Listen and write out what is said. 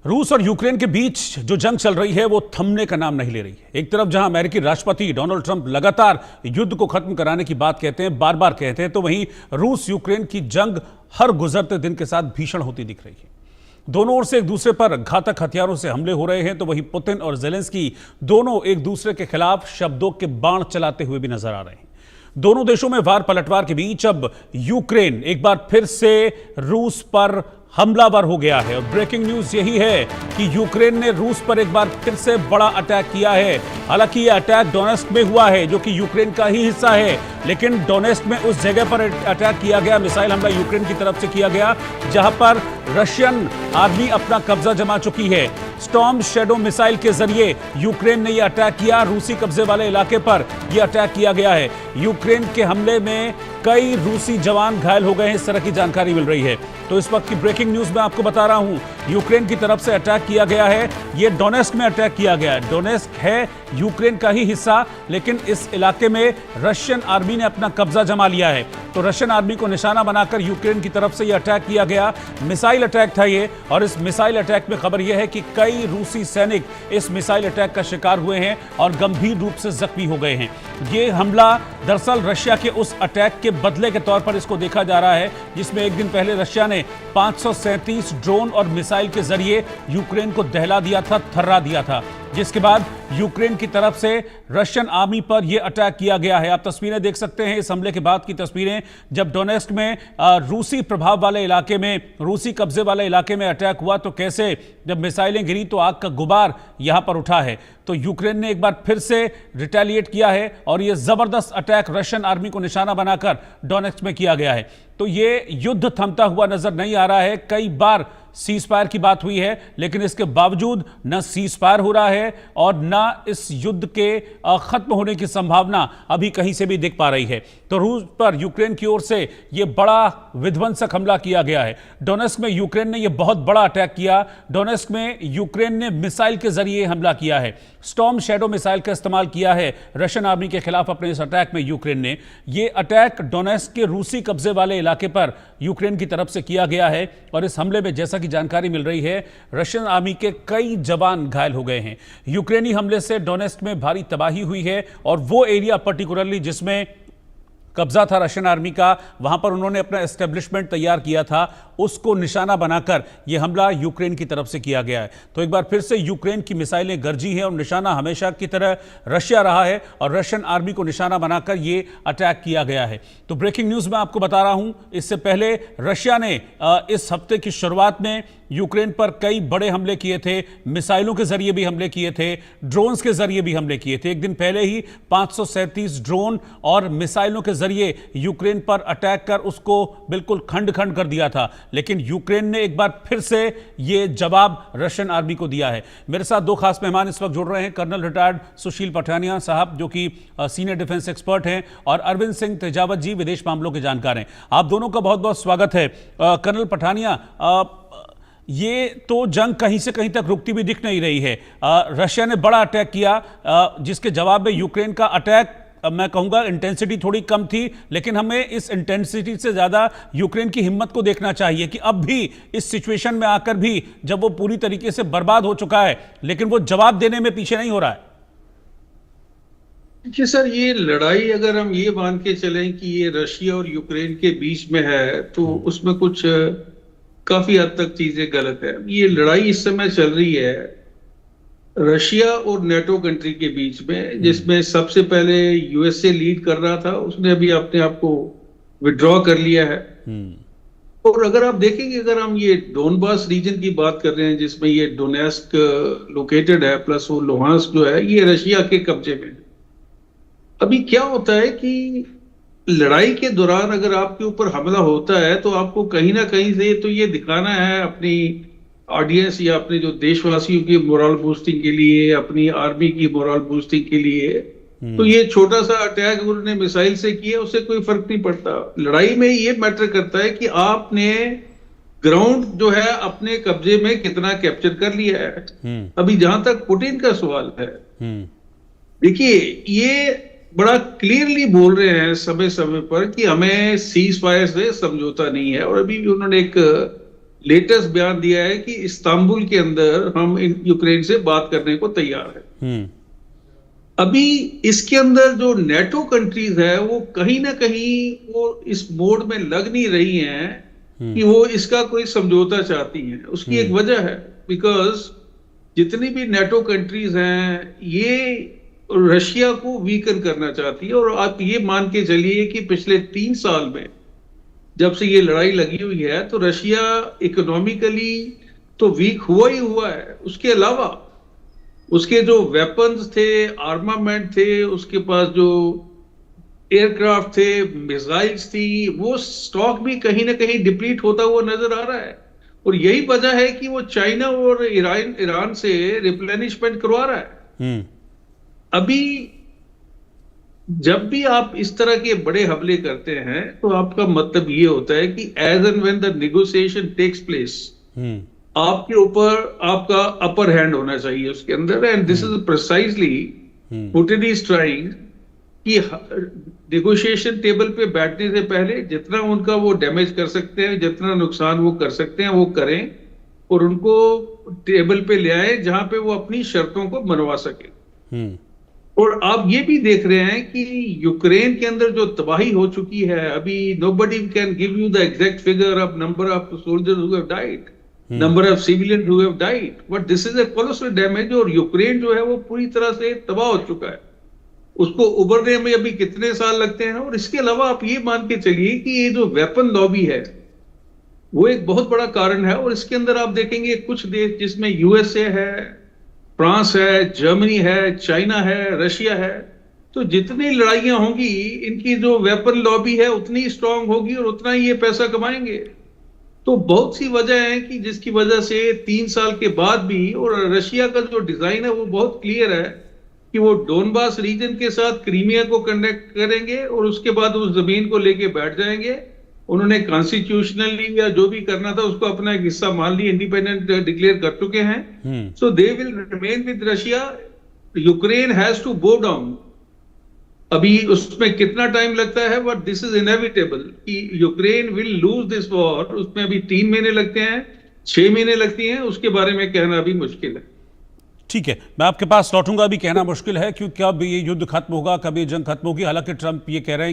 रूस और यूक्रेन के बीच जो जंग चल रही है वो थमने का नाम नहीं ले रही है। एक तरफ जहां अमेरिकी राष्ट्रपति डोनाल्ड ट्रंप लगातार युद्ध को खत्म कराने की बात कहते हैं, बार बार कहते हैं, तो वहीं रूस यूक्रेन की जंग हर गुजरते दिन के साथ भीषण होती दिख रही है। दोनों ओर से एक दूसरे पर घातक हथियारों से हमले हो रहे हैं, तो वहीं पुतिन और जेलेंस्की दोनों एक दूसरे के खिलाफ शब्दों के बाण चलाते हुए भी नजर आ रहे हैं। दोनों देशों में वार पलटवार के बीच अब यूक्रेन एक बार फिर से रूस पर हमलावर हो गया है और ब्रेकिंग न्यूज यही है कि यूक्रेन ने रूस पर एक बार फिर से बड़ा अटैक किया है। हालांकि यह अटैक डोनेस्क में हुआ है जो कि यूक्रेन का ही हिस्सा है, लेकिन डोनेस्क में उस जगह पर अटैक किया गया, मिसाइल हमला यूक्रेन की तरफ से किया गया जहां पर रशियन आर्मी अपना कब्जा जमा चुकी है। स्टॉर्म शैडो मिसाइल के जरिए यूक्रेन ने यह अटैक किया, रूसी कब्जे वाले इलाके पर यह अटैक किया गया है। यूक्रेन के हमले में कई रूसी जवान घायल हो गए हैं, इस तरह की जानकारी मिल रही है। तो इस वक्त की ब्रेकिंग न्यूज में आपको बता रहा हूं, यूक्रेन की तरफ से अटैक किया गया है। यह डोनेस्क में अटैक किया गया है। डोनेस्क है यूक्रेन का ही हिस्सा, लेकिन इस इलाके में रशियन आर्मी ने अपना कब्जा जमा लिया है। तो रशियन आर्मी को निशाना बनाकर यूक्रेन की तरफ से यह अटैक किया गया, मिसाइल अटैक था ये। और इस मिसाइल अटैक में खबर यह है कि कई रूसी सैनिक इस मिसाइल अटैक का शिकार हुए हैं और गंभीर रूप से जख्मी हो गए हैं। ये हमला दरअसल रशिया के उस अटैक के बदले के तौर पर इसको देखा जा रहा है, जिसमें एक दिन पहले रशिया ने 537 ड्रोन और मिसाइल के जरिए यूक्रेन को दहला दिया था, थर्रा दिया था, जिसके बाद यूक्रेन की तरफ से रशियन आर्मी पर यह अटैक किया गया है। आप तस्वीरें देख सकते हैं इस हमले के बाद की तस्वीरें, जब डोनेस्क में रूसी प्रभाव वाले इलाके में, रूसी कब्जे वाले इलाके में अटैक हुआ तो कैसे जब मिसाइलें गिरी तो आग का गुबार यहां पर उठा है। तो यूक्रेन ने एक बार फिर से रिटेलिएट किया है और यह जबरदस्त अटैक रशियन आर्मी को निशाना बनाकर डोनेस्क में किया गया है। तो यह युद्ध थमता हुआ नजर नहीं आ रहा है। कई बार सीज फायर की बात हुई है, लेकिन इसके बावजूद न सीज फायर हो रहा है और न इस युद्ध के खत्म होने की संभावना अभी कहीं से भी दिख पा रही है। तो रूस पर यूक्रेन की ओर से यह बड़ा विध्वंसक हमला किया गया है। डोनेस्क में यूक्रेन ने यह बहुत बड़ा अटैक किया। डोनेस्क में यूक्रेन ने मिसाइल के जरिए हमला किया है, स्टॉर्म शैडो मिसाइल का इस्तेमाल किया है रशियन आर्मी के खिलाफ अपने इस अटैक में यूक्रेन ने। यह अटैक डोनेस्क के रूसी कब्जे वाले इलाके पर यूक्रेन की तरफ से किया गया है और इस हमले में जैसा कि जानकारी मिल रही है रशियन आर्मी के कई जवान घायल हो गए हैं। यूक्रेनी हमले से डोनेस्क में भारी तबाही हुई है और वो एरिया पर्टिकुलरली जिसमें कब्जा था रशियन आर्मी का, वहां पर उन्होंने अपना एस्टेब्लिशमेंट तैयार किया था, उसको निशाना बनाकर यह हमला यूक्रेन की तरफ से किया गया है। तो एक बार फिर से यूक्रेन की मिसाइलें गरजी हैं और निशाना हमेशा की तरह रशिया रहा है और रशियन आर्मी को निशाना बनाकर यह अटैक किया गया है। तो ब्रेकिंग न्यूज में आपको बता रहा हूं, इससे पहले रशिया ने इस हफ्ते की शुरुआत में यूक्रेन पर कई बड़े हमले किए थे, मिसाइलों के जरिए भी हमले किए थे, ड्रोन्स के जरिए भी हमले किए थे। एक दिन पहले ही 537 ड्रोन और मिसाइलों के जरिए यूक्रेन पर अटैक कर उसको बिल्कुल खंड खंड कर दिया था, लेकिन यूक्रेन ने एक बार फिर से यह जवाब रशियन आर्मी को दिया है। मेरे साथ दो खास मेहमान इस वक्त जुड़ रहे हैं, कर्नल रिटायर्ड सुशील पठानिया साहब जो कि सीनियर डिफेंस एक्सपर्ट हैं, और अरविंद सिंह तेजावत जी विदेश मामलों के जानकार हैं। आप दोनों का बहुत बहुत स्वागत है। कर्नल पठानिया, ये तो जंग कहीं से कहीं तक रुकती भी दिख नहीं रही है। रशिया ने बड़ा अटैक किया, जिसके जवाब में यूक्रेन का अटैक, मैं कहूंगा इंटेंसिटी थोड़ी कम थी, लेकिन हमें इस इंटेंसिटी से ज्यादा यूक्रेन की हिम्मत को देखना चाहिए कि अब भी इस सिचुएशन में आकर भी, जब वो पूरी तरीके से बर्बाद हो चुका है, लेकिन वो जवाब देने में पीछे नहीं हो रहा है। देखिए सर, ये लड़ाई अगर हम ये मान के चलें कि ये रशिया और यूक्रेन के बीच में है, तो उसमें कुछ काफी हद तक चीजें गलत है। ये लड़ाई इस समय चल रही है रशिया और नेटो कंट्री के बीच में, जिसमें सबसे पहले यूएसए लीड कर रहा था, उसने अभी अपने आप को विड्रॉ कर लिया है। और अगर आप देखेंगे, अगर हम ये डोनबास रीजन की बात कर रहे हैं जिसमें ये डोनेस्क लोकेटेड है, प्लस वो लुहांस्क जो है ये रशिया के कब्जे में। अभी क्या होता है कि लड़ाई के दौरान अगर आपके ऊपर हमला होता है तो आपको कहीं ना कहीं से तो ये दिखाना है अपनी ऑडियंस या अपने जो देशवासियों की मोरल बूस्टिंग के लिए, अपनी आर्मी की मोरल बूस्टिंग के लिए। तो ये छोटा सा अटैक उन्होंने मिसाइल से किया, उससे कोई फर्क नहीं पड़ता। लड़ाई में ये मैटर करता है कि आपने ग्राउंड जो है अपने कब्जे में कितना कैप्चर कर लिया है। अभी जहां तक पुतिन का सवाल है, देखिए ये बड़ा क्लियरली बोल रहे हैं समय समय पर कि हमें सीज फायर से समझौता नहीं है, और अभी भी उन्होंने एक लेटेस्ट बयान दिया है कि इस्तांबुल के अंदर हम यूक्रेन से बात करने को तैयार है। अभी इसके अंदर जो नेटो कंट्रीज है वो कहीं ना कहीं वो इस मोड में लग नहीं रही हैं कि वो इसका कोई समझौता चाहती हैं। उसकी एक वजह है, बिकॉज जितनी भी नेटो कंट्रीज हैं ये रशिया को वीकन करना चाहती है। और आप ये मान के चलिए कि पिछले 3 साल में जब से ये लड़ाई लगी हुई है तो रशिया इकोनॉमिकली तो वीक हुआ ही हुआ है। उसके अलावा उसके जो वेपन्स थे, आर्मामेंट थे, उसके पास जो एयरक्राफ्ट थे, मिसाइल्स थी, वो स्टॉक भी कहीं ना कहीं डिप्लीट होता हुआ नजर आ रहा है। और यही वजह है कि वो चाइना और ईरान से रिप्लेनिशमेंट करवा रहा है। अभी जब भी आप इस तरह के बड़े हमले करते हैं तो आपका मतलब ये होता है कि as and when the negotiation takes place आपके ऊपर आपका अपर हैंड होना चाहिए उसके अंदर। And this is precisely Putin is trying कि नेगोशिएशन टेबल पे बैठने से पहले जितना उनका वो डैमेज कर सकते हैं, जितना नुकसान वो कर सकते हैं वो करें और उनको टेबल पे ले आए जहां पे वो अपनी शर्तों को मनवा सके। और आप ये भी देख रहे हैं कि यूक्रेन के अंदर जो तबाही हो चुकी है, अभी nobody can give you the exact figure of number of soldiers who have died, number of civilians who have died, but this is a colossal damage. और यूक्रेन जो है वो पूरी तरह से तबाह हो चुका है, उसको उबरने में अभी कितने साल लगते हैं। और इसके अलावा आप ये मान के चलिए कि ये जो वेपन लॉबी है वो एक बहुत बड़ा कारण है। और इसके अंदर आप देखेंगे कुछ देश जिसमें यूएसए है, फ्रांस है, जर्मनी है, चाइना है, रशिया है, तो जितनी लड़ाइयां होंगी इनकी जो वेपन लॉबी है उतनी स्ट्रांग होगी और उतना ही ये पैसा कमाएंगे। तो बहुत सी वजह है कि जिसकी वजह से 3 साल के बाद भी, और रशिया का जो डिजाइन है वो बहुत क्लियर है कि वो डोनबास रीजन के साथ क्रीमिया को कनेक्ट करेंगे और उसके बाद उस जमीन को लेके बैठ जाएंगे। उन्होंने कॉन्स्टिट्यूशनली या जो भी करना था उसको अपना एक हिस्सा मान लिया, इंडिपेंडेंट डिक्लेयर कर चुके हैं। So they will remain with Russia. Ukraine has to go down. अभी उसमें कितना टाइम लगता है, बट दिस इज इनएविटेबल कि Ukraine will lose this war. उसमें अभी 3 महीने लगते हैं, 6 महीने लगती हैं, उसके बारे में कहना अभी मुश्किल है। ठीक है, मैं आपके पास लौटूंगा। अभी कहना मुश्किल है क्योंकि कब ये युद्ध खत्म होगा, कब ये जंग खत्म होगी। हालांकि ट्रंप ये कह रहे हैं